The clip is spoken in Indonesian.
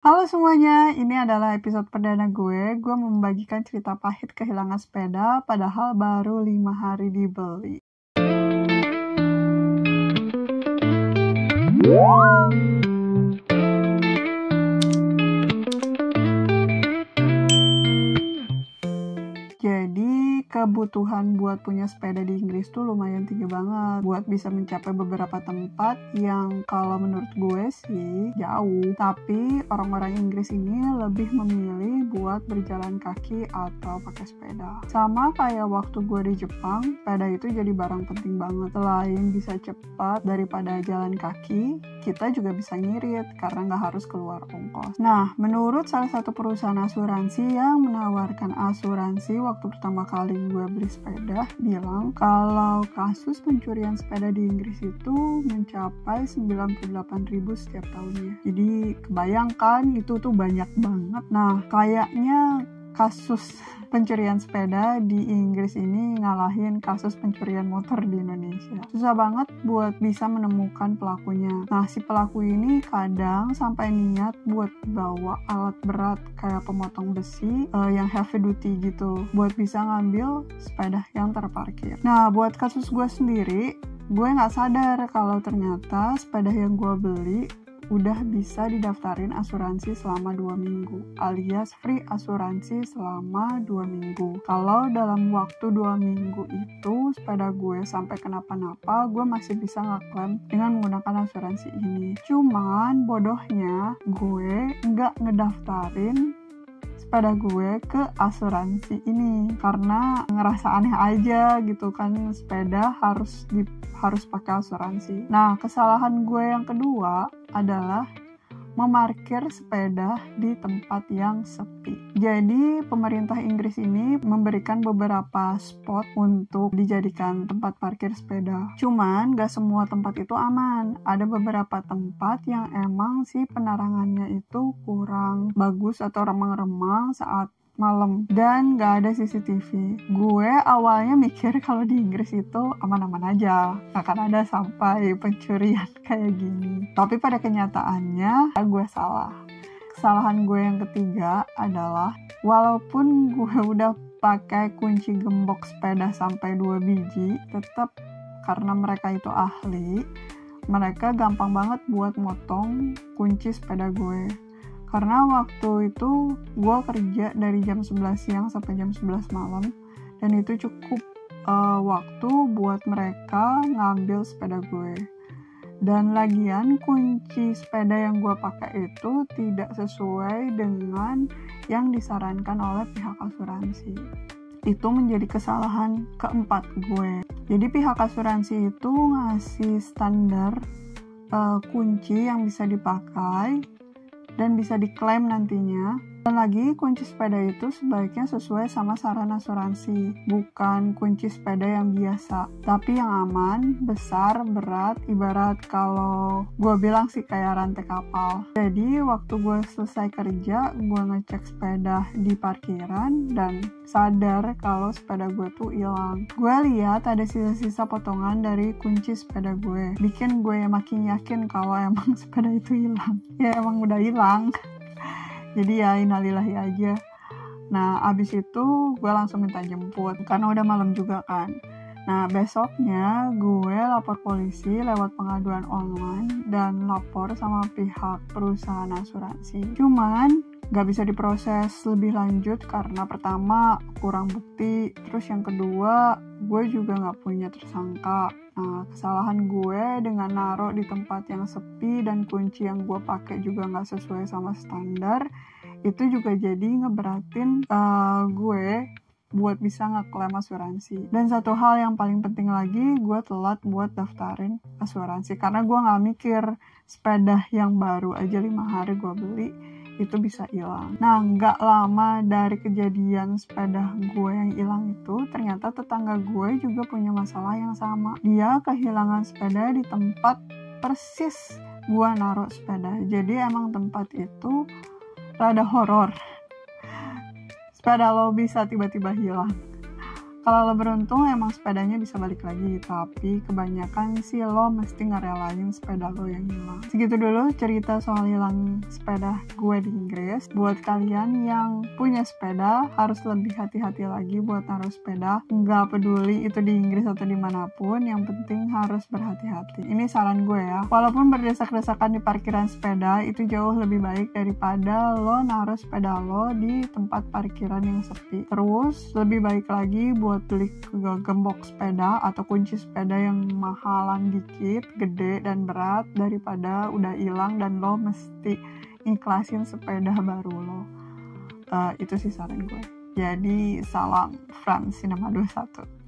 Halo semuanya, ini adalah episode perdana gue. Gue membagikan cerita pahit kehilangan sepeda, padahal baru 5 hari dibeli. Jadi kebutuhan buat punya sepeda di Inggris tuh lumayan tinggi banget buat bisa mencapai beberapa tempat yang kalau menurut gue sih jauh. Tapi orang-orang Inggris ini lebih memilih buat berjalan kaki atau pakai sepeda. Sama kayak waktu gue di Jepang, sepeda itu jadi barang penting banget. Selain bisa cepat daripada jalan kaki, kita juga bisa ngirit karena nggak harus keluar ongkos. Nah, menurut salah satu perusahaan asuransi yang menawarkan asuransi waktu pertama kali gue beli sepeda, bilang kalau kasus pencurian sepeda di Inggris itu mencapai 98.000 setiap tahunnya. Jadi kebayangkan itu tuh banyak banget. Nah, kayaknya kasus pencurian sepeda di Inggris ini ngalahin kasus pencurian motor di Indonesia. Susah banget buat bisa menemukan pelakunya. Nah, si pelaku ini kadang sampai niat buat bawa alat berat kayak pemotong besi yang heavy duty gitu buat bisa ngambil sepeda yang terparkir. Nah, buat kasus gue sendiri, gue nggak sadar kalau ternyata sepeda yang gue beli udah bisa didaftarin asuransi selama 2 minggu, alias free asuransi selama 2 minggu. Kalau dalam waktu 2 minggu itu sepeda gue sampai kenapa-napa, gue masih bisa ngeklaim dengan menggunakan asuransi ini. Cuman bodohnya gue nggak ngedaftarin sepeda gue ke asuransi ini karena ngerasa aneh aja gitu kan, sepeda harus pakai asuransi. Nah, kesalahan gue yang kedua adalah memarkir sepeda di tempat yang sepi. Jadi pemerintah Inggris ini memberikan beberapa spot untuk dijadikan tempat parkir sepeda. Cuman gak semua tempat itu aman. Ada beberapa tempat yang emang sih penerangannya itu kurang bagus atau remang-remang saat malam dan gak ada CCTV. Gue awalnya mikir kalau di Inggris itu aman-aman aja, gak akan ada sampai pencurian kayak gini. Tapi pada kenyataannya gue salah. Kesalahan gue yang ketiga adalah walaupun gue udah pakai kunci gembok sepeda sampai 2 biji, tetap karena mereka itu ahli, mereka gampang banget buat motong kunci sepeda gue. Karena waktu itu gue kerja dari jam 11 siang sampai jam 11 malam dan itu cukup waktu buat mereka ngambil sepeda gue. Dan lagian kunci sepeda yang gue pakai itu tidak sesuai dengan yang disarankan oleh pihak asuransi. Itu menjadi kesalahan keempat gue. Jadi pihak asuransi itu ngasih standar kunci yang bisa dipakai dan bisa diklaim nantinya. Dan lagi kunci sepeda itu sebaiknya sesuai sama saran asuransi, bukan kunci sepeda yang biasa, tapi yang aman, besar, berat, ibarat kalau gue bilang sih kayak rantai kapal. Jadi waktu gue selesai kerja, gue ngecek sepeda di parkiran dan sadar kalau sepeda gue tuh hilang. Gue lihat ada sisa-sisa potongan dari kunci sepeda gue, bikin gue makin yakin kalau emang sepeda itu hilang. Ya emang udah hilang. Jadi ya innalillahi aja. Nah abis itu gue langsung minta jemput karena udah malam juga kan. Nah besoknya gue lapor polisi lewat pengaduan online dan lapor sama pihak perusahaan asuransi. Cuman gak bisa diproses lebih lanjut karena pertama kurang bukti, terus yang kedua gue juga gak punya tersangka. Nah, kesalahan gue dengan naruh di tempat yang sepi dan kunci yang gue pakai juga gak sesuai sama standar, itu juga jadi ngeberatin gue buat bisa ngeklaim asuransi. Dan satu hal yang paling penting lagi, gue telat buat daftarin asuransi karena gue gak mikir sepeda yang baru aja 5 hari gue beli itu bisa hilang. Nah, gak lama dari kejadian sepeda gue yang hilang itu, ternyata tetangga gue juga punya masalah yang sama. Dia kehilangan sepeda di tempat persis gue naruh sepeda. Jadi emang tempat itu rada horor. Sepeda lo bisa tiba-tiba hilang. Kalau lo beruntung emang sepedanya bisa balik lagi, tapi kebanyakan sih lo mesti ngerelain sepeda lo yang hilang. Segitu dulu cerita soal hilang sepeda gue di Inggris. Buat kalian yang punya sepeda, harus lebih hati-hati lagi buat naruh sepeda. Nggak peduli itu di Inggris atau dimanapun, yang penting harus berhati-hati. Ini saran gue ya. Walaupun berdesak-desakan di parkiran sepeda, itu jauh lebih baik daripada lo naruh sepeda lo di tempat parkiran yang sepi. Terus lebih baik lagi buat beli gembok sepeda atau kunci sepeda yang mahalan dikit, gede dan berat, daripada udah hilang dan lo mesti ikhlasin sepeda baru lo. Itu sih saran gue. Jadi salam Frans Cinema 21.